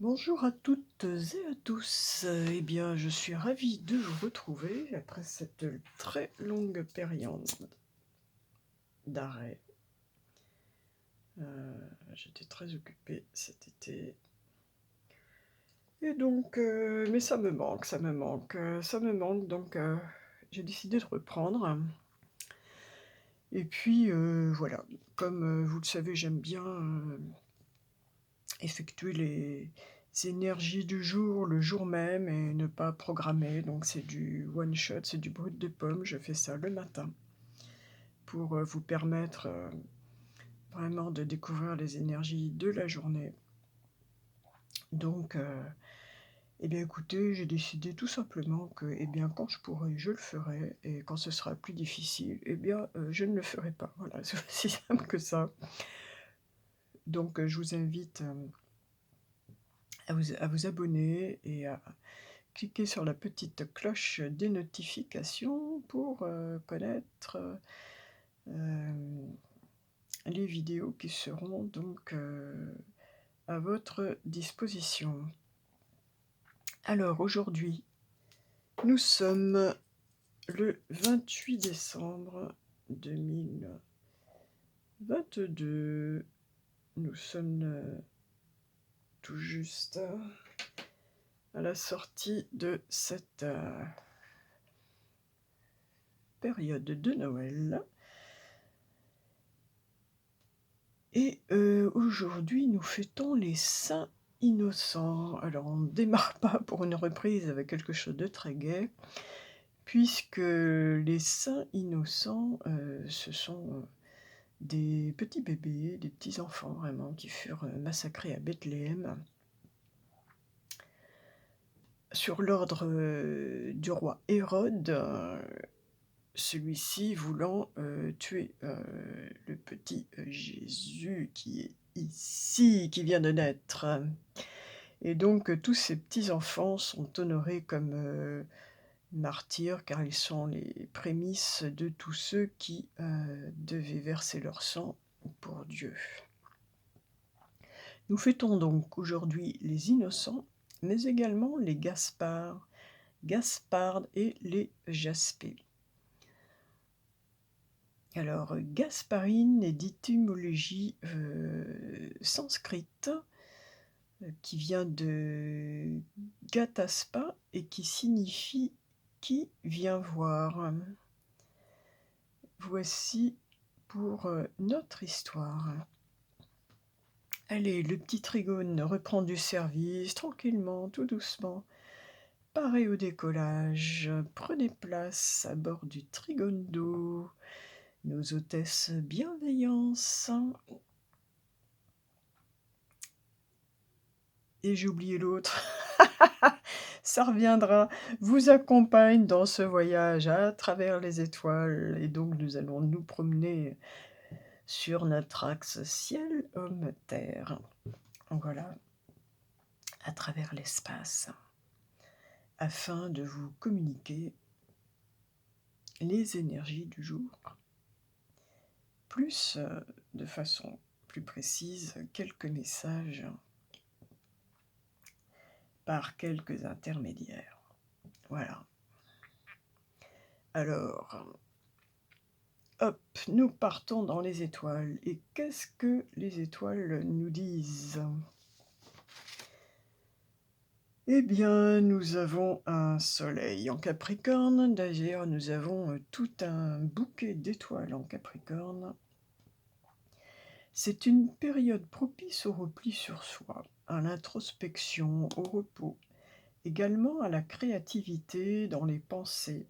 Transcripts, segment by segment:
Bonjour à toutes et à tous. Eh bien, je suis ravie de vous retrouver après cette très longue période d'arrêt. J'étais très occupée cet été. Et donc, mais ça me manque, donc j'ai décidé de reprendre. Et puis, voilà, comme vous le savez, j'aime bien effectuer les énergies du jour, le jour même et ne pas programmer. Donc c'est du one shot, c'est du brut de pomme. Je fais ça le matin pour vous permettre vraiment de découvrir les énergies de la journée. Donc, eh bien écoutez, j'ai décidé tout simplement que, eh bien, quand je pourrai, je le ferai, et quand ce sera plus difficile, eh bien, je ne le ferai pas. Voilà, c'est aussi simple que ça. Donc, je vous invite à vous abonner et à cliquez sur la petite cloche des notifications pour, connaître, les vidéos qui seront donc, à votre disposition. Alors aujourd'hui, nous sommes le 28 décembre 2022. Nous sommes, tout juste à la sortie de cette, période de Noël. Et aujourd'hui, nous fêtons les saints innocents. Alors, on ne démarre pas pour une reprise avec quelque chose de très gai, puisque les saints innocents, ce sont des petits bébés, des petits enfants vraiment, qui furent massacrés à Bethléem sur l'ordre du roi Hérode, celui-ci voulant tuer le petit Jésus qui est ici, qui vient de naître. Et donc tous ces petits enfants sont honorés comme martyrs, car ils sont les prémices de tous ceux qui devaient verser leur sang pour Dieu. Nous fêtons donc aujourd'hui les innocents, mais également les Gaspards, Gaspardes et les Jaspés. Alors, Gasparine est d'étymologie sanskrite, qui vient de Gataspa et qui signifie «qui vient voir». Voici pour notre histoire. Allez, le petit Trigone reprend du service, tranquillement, tout doucement. Paré au décollage, prenez place à bord du Trigone d'eau. Nos hôtesses bienveillance. Et j'ai oublié l'autre. Ça reviendra. Vous accompagne dans ce voyage à travers les étoiles. Et donc nous allons nous promener sur notre axe ciel-homme-terre. Voilà, à travers l'espace, afin de vous communiquer les énergies du jour, plus de façon plus précise, quelques messages par quelques intermédiaires. Voilà. Alors, hop, nous partons dans les étoiles. Et qu'est-ce que les étoiles nous disent? Eh bien, nous avons un soleil en Capricorne. D'ailleurs, nous avons tout un bouquet d'étoiles en Capricorne. C'est une période propice au repli sur soi, à l'introspection, au repos, également à la créativité dans les pensées.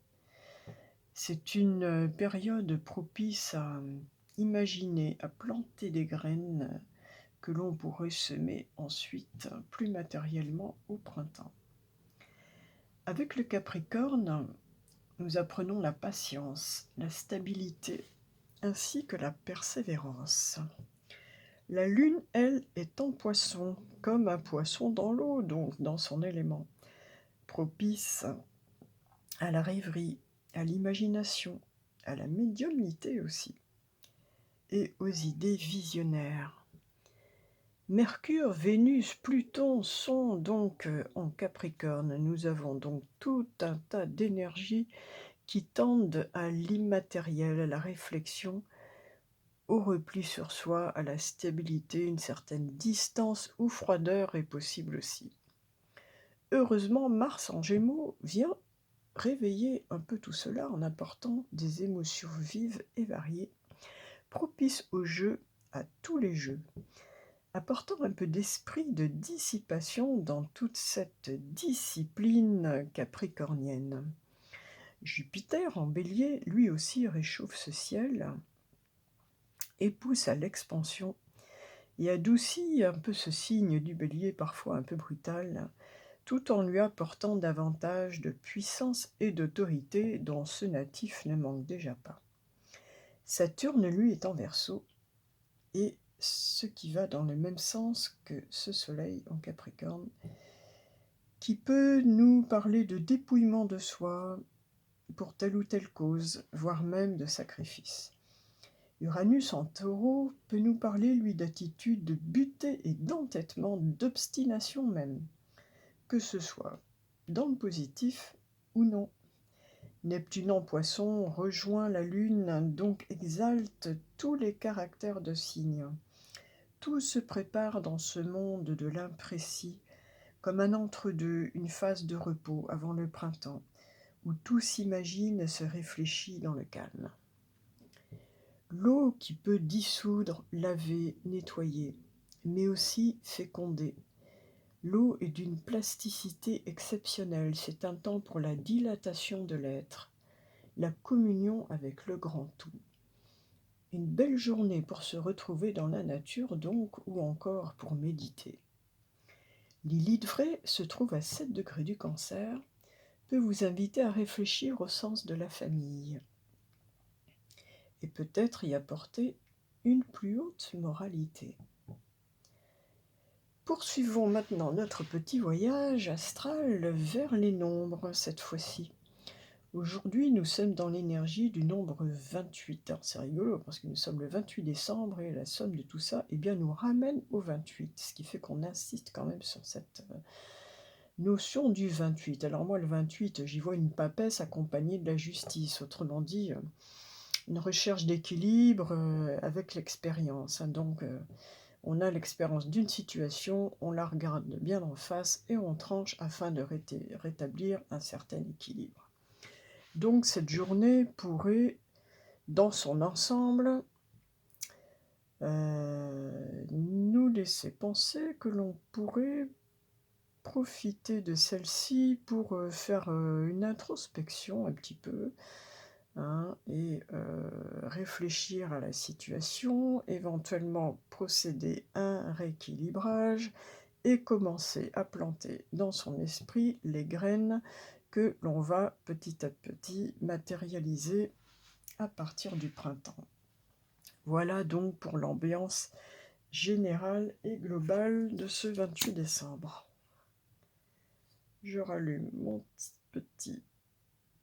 C'est une période propice à imaginer, à planter des graines que l'on pourrait semer ensuite plus matériellement au printemps. Avec le Capricorne, nous apprenons la patience, la stabilité ainsi que la persévérance. La lune, elle, est en poisson, comme un poisson dans l'eau, donc dans son élément, propice à la rêverie, à l'imagination, à la médiumnité aussi, et aux idées visionnaires. Mercure, Vénus, Pluton sont donc en Capricorne. Nous avons donc tout un tas d'énergies qui tendent à l'immatériel, à la réflexion, au repli sur soi, à la stabilité, une certaine distance ou froideur est possible aussi. Heureusement, Mars en Gémeaux vient réveiller un peu tout cela en apportant des émotions vives et variées, propices au jeu, à tous les jeux, apportant un peu d'esprit de dissipation dans toute cette discipline capricornienne. Jupiter en Bélier, lui aussi, réchauffe ce ciel et pousse à l'expansion et adoucit un peu ce signe du Bélier, parfois un peu brutal, tout en lui apportant davantage de puissance et d'autorité dont ce natif ne manque déjà pas. Saturne, lui, est en Verseau, et ce qui va dans le même sens que ce Soleil en Capricorne, qui peut nous parler de dépouillement de soi pour telle ou telle cause, voire même de sacrifice. Uranus en Taureau peut nous parler, lui, d'attitude de butée et d'entêtement, d'obstination même, que ce soit dans le positif ou non. Neptune en Poisson rejoint la Lune, donc exalte tous les caractères de signes. Tout se prépare dans ce monde de l'imprécis, comme un entre-deux, une phase de repos avant le printemps, où tout s'imagine et se réfléchit dans le calme. L'eau qui peut dissoudre, laver, nettoyer, mais aussi féconder. L'eau est d'une plasticité exceptionnelle, c'est un temps pour la dilatation de l'être, la communion avec le grand tout. Une belle journée pour se retrouver dans la nature donc, ou encore pour méditer. Lilith Vraie se trouve à 7 degrés du Cancer, peut vous inviter à réfléchir au sens de la famille et peut-être y apporter une plus haute moralité. Poursuivons maintenant notre petit voyage astral vers les nombres cette fois-ci. Aujourd'hui, nous sommes dans l'énergie du nombre 28. Alors, c'est rigolo parce que nous sommes le 28 décembre et la somme de tout ça, nous ramène au 28, ce qui fait qu'on insiste quand même sur cette notion du 28. Alors moi, le 28, j'y vois une papesse accompagnée de la justice, autrement dit, une recherche d'équilibre avec l'expérience. Donc, on a l'expérience d'une situation, on la regarde bien en face et on tranche afin de rétablir un certain équilibre. Donc cette journée pourrait, dans son ensemble, nous laisser penser que l'on pourrait profiter de celle-ci pour faire une introspection un petit peu, et réfléchir à la situation, éventuellement procéder à un rééquilibrage et commencer à planter dans son esprit les graines que l'on va petit à petit matérialiser à partir du printemps. Voilà donc pour l'ambiance générale et globale de ce 28 décembre. Je rallume mon petit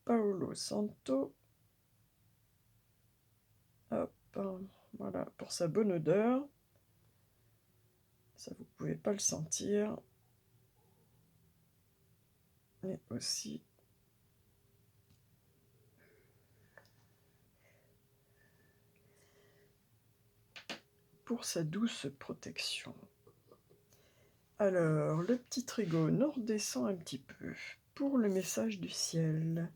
Paolo Santo. Hop, voilà, pour sa bonne odeur. Ça, vous ne pouvez pas le sentir. Mais aussi pour sa douce protection. Alors, le petit trigone redescend un petit peu pour le message du ciel.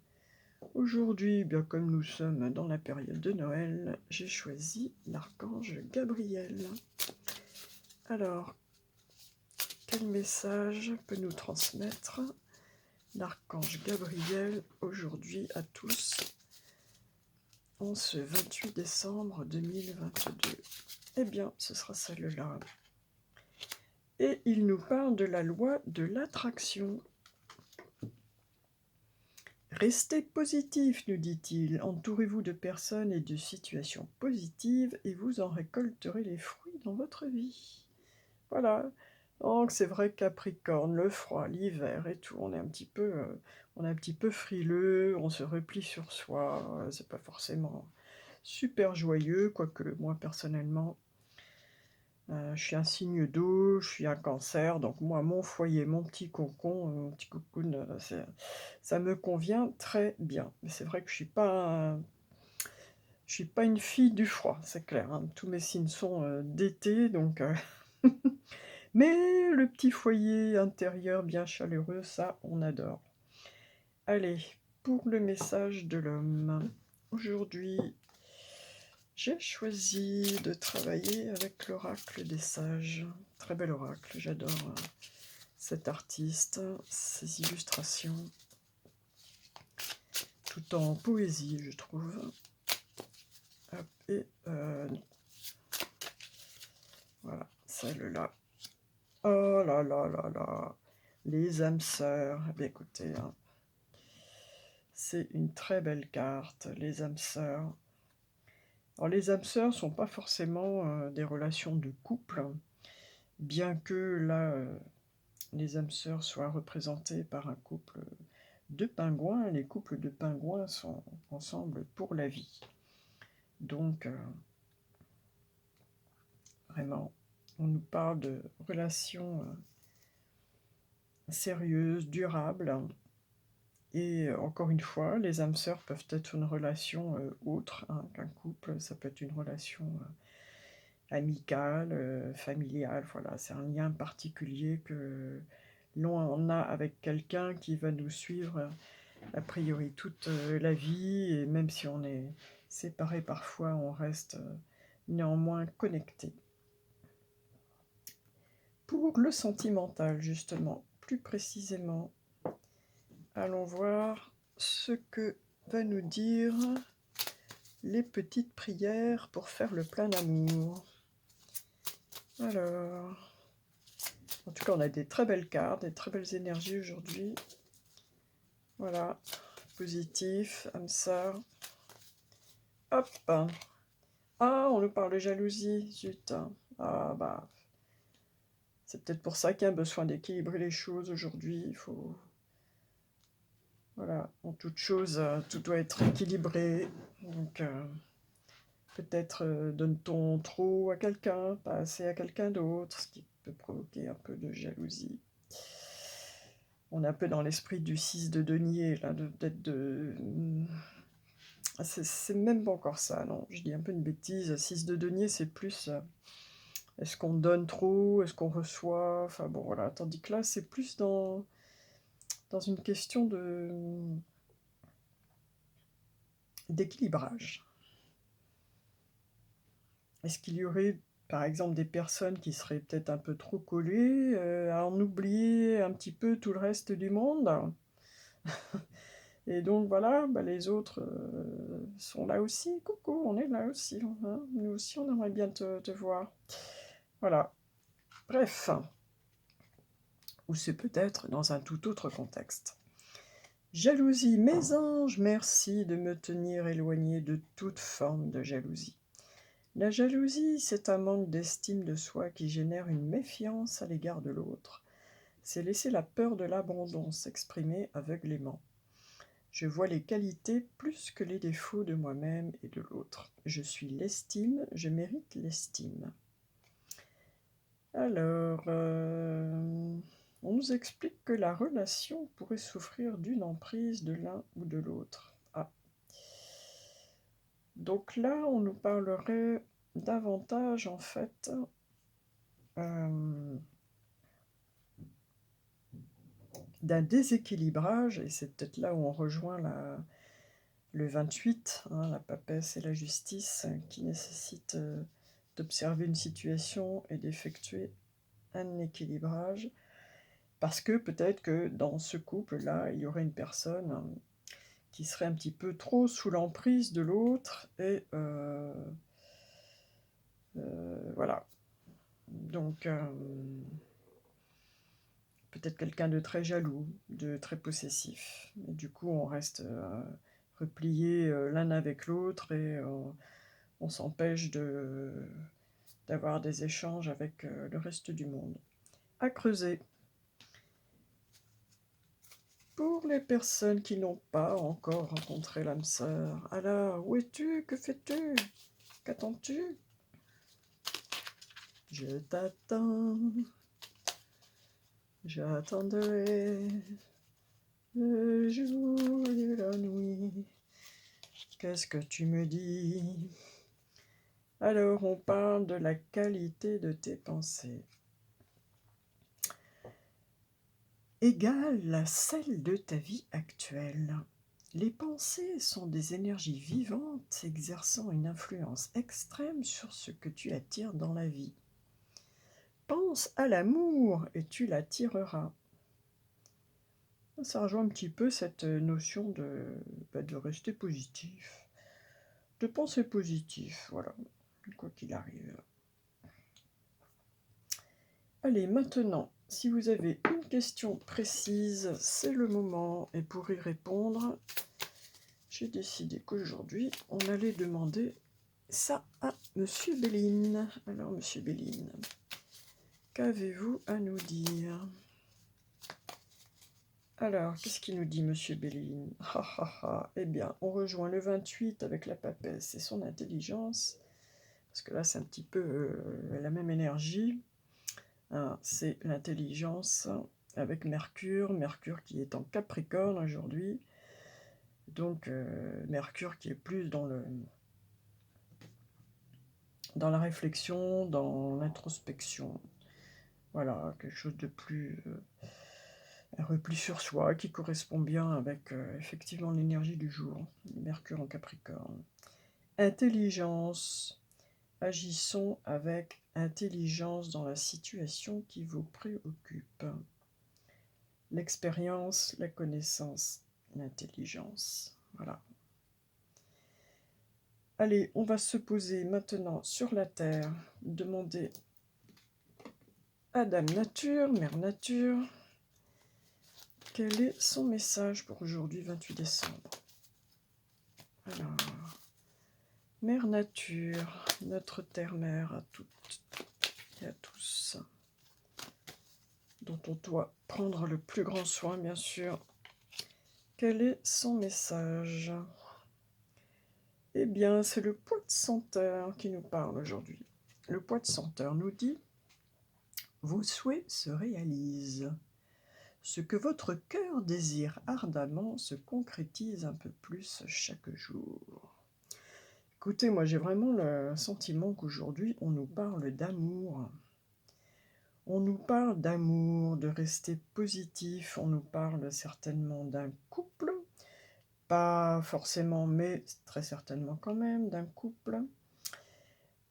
Aujourd'hui, bien comme nous sommes dans la période de Noël, j'ai choisi l'archange Gabriel. Alors, quel message peut nous transmettre l'archange Gabriel aujourd'hui à tous en ce 28 décembre 2022? Eh bien, ce sera celle-là. Et il nous parle de la loi de l'attraction. Restez positif, nous dit-il. Entourez-vous de personnes et de situations positives et vous en récolterez les fruits dans votre vie. Voilà. Donc c'est vrai, Capricorne, le froid, l'hiver et tout, on est un petit peu frileux, on se replie sur soi. C'est pas forcément super joyeux, quoique moi personnellement, Je suis un signe d'eau, je suis un Cancer, donc moi, mon foyer, mon petit cocon, mon petit cocoon, ça me convient très bien. Mais c'est vrai que je suis pas une fille du froid, c'est clair, hein. Tous mes signes sont, d'été, donc mais le petit foyer intérieur bien chaleureux, ça, on adore. Allez, pour le message de l'homme. Aujourd'hui, j'ai choisi de travailler avec l'oracle des sages. Très bel oracle, j'adore cet artiste, ses illustrations, tout en poésie, je trouve. Hop, et non, voilà, celle-là. Oh là là là là, les âmes sœurs. Eh bien, écoutez, hein, c'est une très belle carte, les âmes sœurs. Alors, les âmes sœurs ne sont pas forcément des relations de couple, bien que là, les âmes sœurs soient représentées par un couple de pingouins. Les couples de pingouins sont ensemble pour la vie. Donc, vraiment, on nous parle de relations sérieuses, durables. Et encore une fois, les âmes sœurs peuvent être une relation autre hein, qu'un couple. Ça peut être une relation amicale, familiale. Voilà, c'est un lien particulier que l'on a avec quelqu'un qui va nous suivre a priori toute la vie. Et même si on est séparés parfois, on reste néanmoins connectés. Pour le sentimental, justement, plus précisément, allons voir ce que va nous dire les petites prières pour faire le plein d'amour. Alors, en tout cas, on a des très belles cartes, des très belles énergies aujourd'hui. Voilà, positif, âme sœur. Hop. Ah, on nous parle de jalousie, zut. Ah bah, c'est peut-être pour ça qu'il y a besoin d'équilibrer les choses aujourd'hui. Il faut... Voilà, en toute chose, tout doit être équilibré. Donc, peut-être donne-t-on trop à quelqu'un, pas assez à quelqu'un d'autre, ce qui peut provoquer un peu de jalousie. On est un peu dans l'esprit du 6 de denier, là, peut-être de... C'est même pas encore ça, non, je dis un peu une bêtise. 6 de denier, c'est plus... est-ce qu'on donne trop, est-ce qu'on reçoit, enfin bon, voilà. Tandis que là, c'est plus dans une question d'équilibrage. Est-ce qu'il y aurait, par exemple, des personnes qui seraient peut-être un peu trop collées, à en oublier un petit peu tout le reste du monde? Et donc voilà, bah, les autres sont là aussi. Coucou, on est là aussi, hein. Nous aussi, on aimerait bien te voir. Voilà. Bref. Ou c'est peut-être dans un tout autre contexte. Jalousie, mes anges, merci de me tenir éloigné de toute forme de jalousie. La jalousie, c'est un manque d'estime de soi qui génère une méfiance à l'égard de l'autre. C'est laisser la peur de l'abandon s'exprimer aveuglément. Je vois les qualités plus que les défauts de moi-même et de l'autre. Je suis l'estime, je mérite l'estime. Alors, on nous explique que la relation pourrait souffrir d'une emprise de l'un ou de l'autre. Ah. Donc là, on nous parlerait davantage, en fait, d'un déséquilibrage, et c'est peut-être là où on rejoint le 28, hein, la papesse et la justice, qui nécessite d'observer une situation et d'effectuer un équilibrage, parce que peut-être que dans ce couple-là, il y aurait une personne qui serait un petit peu trop sous l'emprise de l'autre, et voilà. Donc, peut-être quelqu'un de très jaloux, de très possessif. Et du coup, on reste repliés l'un avec l'autre, et on s'empêche d'avoir des échanges avec le reste du monde. À creuser. Pour les personnes qui n'ont pas encore rencontré l'âme sœur, alors, où es-tu? Que fais-tu? Qu'attends-tu? Je t'attends, j'attendrai le jour et la nuit. Qu'est-ce que tu me dis? Alors on parle de la qualité de tes pensées. Égale à celle de ta vie actuelle. Les pensées sont des énergies vivantes exerçant une influence extrême sur ce que tu attires dans la vie. Pense à l'amour et tu l'attireras. Ça rejoint un petit peu cette notion de rester positif, de penser positif, voilà, quoi qu'il arrive. Allez, maintenant, si vous avez une question précise, c'est le moment. Et pour y répondre, j'ai décidé qu'aujourd'hui, on allait demander ça à Monsieur Béline. Alors, Monsieur Béline, qu'avez-vous à nous dire? Alors, qu'est-ce qu'il nous dit, Monsieur Béline? Eh bien, on rejoint le 28 avec la papesse et son intelligence, parce que là, c'est un petit peu la même énergie. Hein, c'est l'intelligence avec Mercure, Mercure qui est en Capricorne aujourd'hui, donc Mercure qui est plus dans la réflexion, dans l'introspection. Voilà, quelque chose de plus... un repli sur soi qui correspond bien avec effectivement l'énergie du jour, Mercure en Capricorne. Intelligence. Agissons avec intelligence dans la situation qui vous préoccupe. L'expérience, la connaissance, l'intelligence. Voilà. Allez, on va se poser maintenant sur la Terre, demander à Dame Nature, Mère Nature, quel est son message pour aujourd'hui, 28 décembre. Alors, Mère Nature, notre Terre-Mère à toutes et à tous, dont on doit prendre le plus grand soin, bien sûr. Quel est son message? Eh bien, c'est le Poids-de-Senteur qui nous parle aujourd'hui. Le Poids-de-Senteur nous dit « Vos souhaits se réalisent. Ce que votre cœur désire ardemment se concrétise un peu plus chaque jour. » Écoutez, moi j'ai vraiment le sentiment qu'aujourd'hui on nous parle d'amour. On nous parle d'amour, de rester positif, on nous parle certainement d'un couple, pas forcément, mais très certainement quand même, d'un couple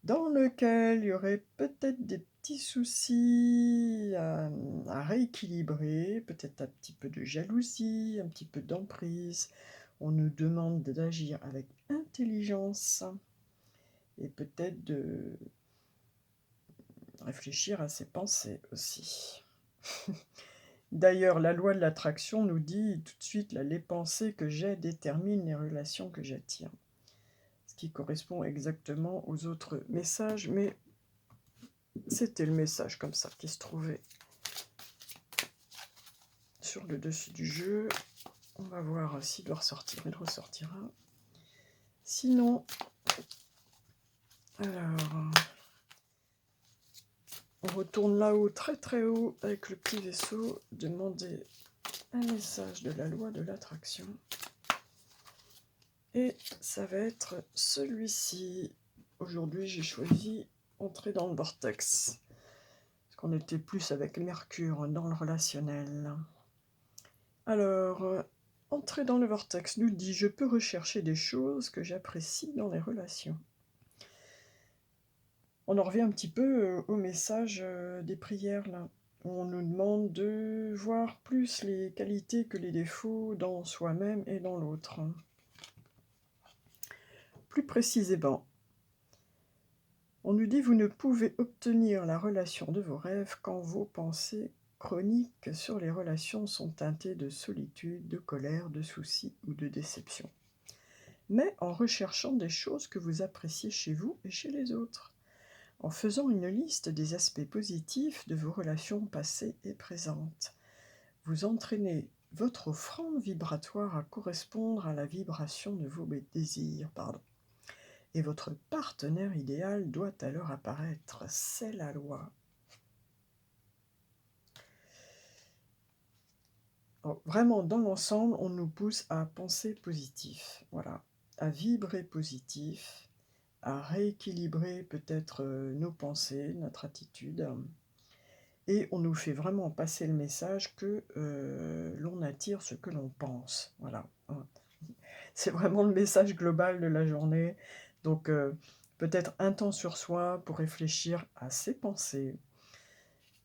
dans lequel il y aurait peut-être des petits soucis à rééquilibrer, peut-être un petit peu de jalousie, un petit peu d'emprise. On nous demande d'agir avec intelligence et peut-être de réfléchir à ses pensées aussi. D'ailleurs, la loi de l'attraction nous dit tout de suite là, les pensées que j'ai déterminent les relations que j'attire. Ce qui correspond exactement aux autres messages, mais c'était le message comme ça qui se trouvait sur le dessus du jeu. On va voir s'il doit ressortir. Il ressortira. Sinon, alors, on retourne là-haut, très très haut, avec le petit vaisseau, demander un message de la loi de l'attraction. Et ça va être celui-ci. Aujourd'hui, j'ai choisi entrer dans le vortex. Parce qu'on était plus avec Mercure dans le relationnel. Alors, entrer dans le vortex nous dit « Je peux rechercher des choses que j'apprécie dans les relations ». On en revient un petit peu au message des prières, là. On nous demande de voir plus les qualités que les défauts dans soi-même et dans l'autre. Plus précisément, on nous dit « Vous ne pouvez obtenir la relation de vos rêves quand vos pensées chroniques sur les relations sont teintées de solitude, de colère, de soucis ou de déception. Mais en recherchant des choses que vous appréciez chez vous et chez les autres. En faisant une liste des aspects positifs de vos relations passées et présentes, vous entraînez votre offrande vibratoire à correspondre à la vibration de vos désirs. et votre partenaire idéal doit alors apparaître. C'est la loi. Oh, vraiment, dans l'ensemble, on nous pousse à penser positif, voilà, à vibrer positif, à rééquilibrer peut-être, nos pensées, notre attitude, et on nous fait vraiment passer le message que, l'on attire ce que l'on pense, voilà, hein. C'est vraiment le message global de la journée, donc peut-être un temps sur soi pour réfléchir à ses pensées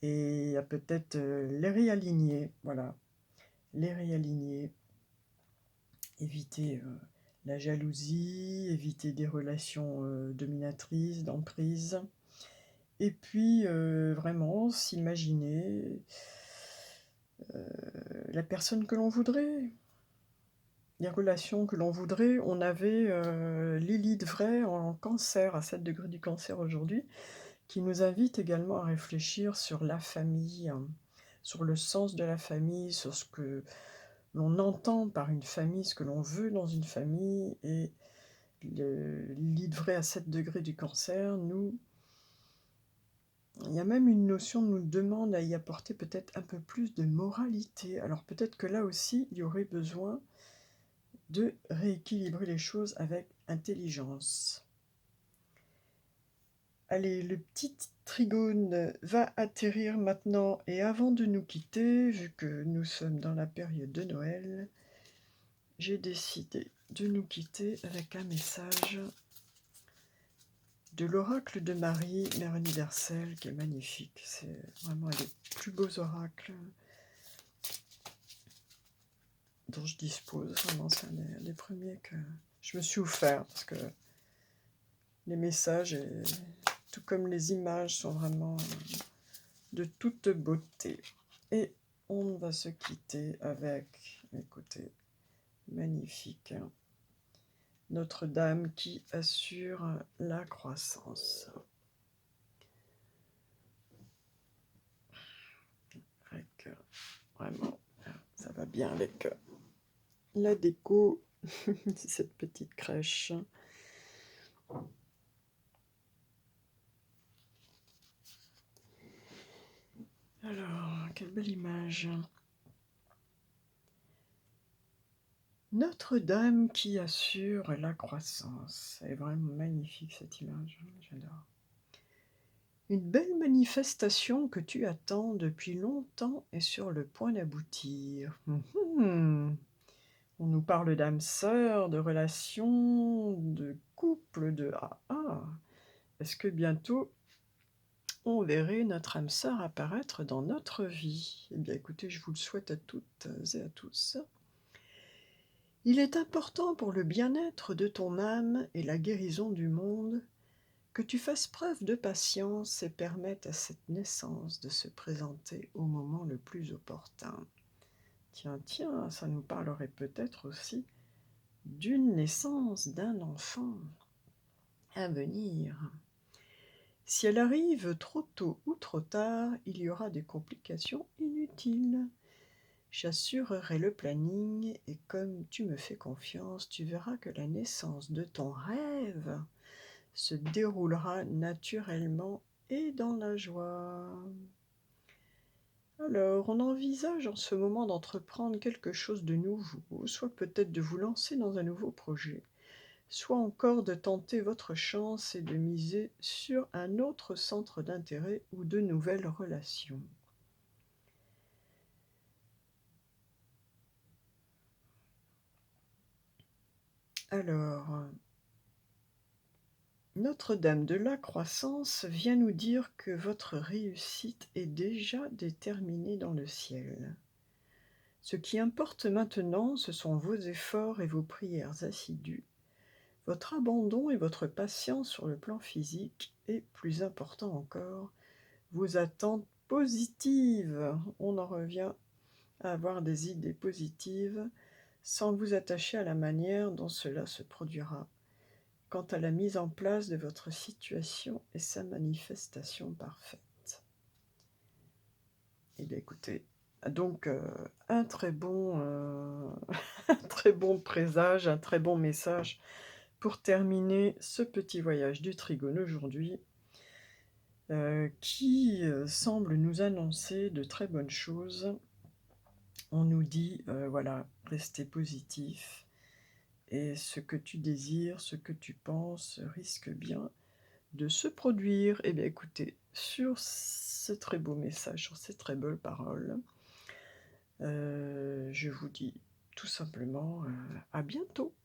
et à peut-être, les réaligner, voilà, les réaligner. Éviter, la jalousie, éviter des relations, dominatrices, d'emprise et puis, vraiment s'imaginer, la personne que l'on voudrait, les relations que l'on voudrait. On avait, Lilith Vrai en Cancer, à 7 degrés du Cancer aujourd'hui, qui nous invite également à réfléchir sur la famille, hein, sur le sens de la famille, sur ce que l'on entend par une famille, ce que l'on veut dans une famille et le livret à 7 degrés du Cancer, il y a même une notion, nous demande à y apporter peut-être un peu plus de moralité. Alors peut-être que là aussi, il y aurait besoin de rééquilibrer les choses avec intelligence. Allez, le petit trigone va atterrir maintenant et avant de nous quitter, vu que nous sommes dans la période de Noël, j'ai décidé de nous quitter avec un message de l'oracle de Marie, Mère universelle, qui est magnifique. C'est vraiment un des plus beaux oracles dont je dispose. Vraiment, c'est un des premiers que je me suis offert, parce que les messages, tout comme les images, sont vraiment de toute beauté. Et on va se quitter avec, écoutez, magnifique, hein, Notre-Dame qui assure la croissance. Avec, vraiment, ça va bien avec la déco de cette petite crèche. Alors, quelle belle image. Notre-Dame qui assure la croissance. C'est vraiment magnifique cette image, j'adore. Une belle manifestation que tu attends depuis longtemps est sur le point d'aboutir. On nous parle d'âme sœur, de relations, de couple, de Est-ce que bientôt on verrait notre âme sœur apparaître dans notre vie? Eh bien écoutez, je vous le souhaite à toutes et à tous. Il est important pour le bien-être de ton âme et la guérison du monde que tu fasses preuve de patience et permettes à cette naissance de se présenter au moment le plus opportun. Tiens, tiens, ça nous parlerait peut-être aussi d'une naissance d'un enfant à venir. Si elle arrive trop tôt ou trop tard, il y aura des complications inutiles. J'assurerai le planning et comme tu me fais confiance, tu verras que la naissance de ton rêve se déroulera naturellement et dans la joie. Alors, on envisage en ce moment d'entreprendre quelque chose de nouveau, soit peut-être de vous lancer dans un nouveau projet, soit encore de tenter votre chance et de miser sur un autre centre d'intérêt ou de nouvelles relations. Alors, Notre-Dame de la Croissance vient nous dire que votre réussite est déjà déterminée dans le ciel. Ce qui importe maintenant, ce sont vos efforts et vos prières assidues, votre abandon et votre patience sur le plan physique, et, plus important encore, vos attentes positives. On en revient à avoir des idées positives sans vous attacher à la manière dont cela se produira. Quant à la mise en place de votre situation et sa manifestation parfaite. Eh bien écoutez, donc un très bon présage, un très bon message pour terminer ce petit voyage du Trigone aujourd'hui, qui, semble nous annoncer de très bonnes choses. On nous dit, voilà: «Restez positif et ce que tu désires, ce que tu penses risque bien de se produire». Eh bien écoutez, sur ce très beau message, sur ces très belles paroles, je vous dis tout simplement, à bientôt.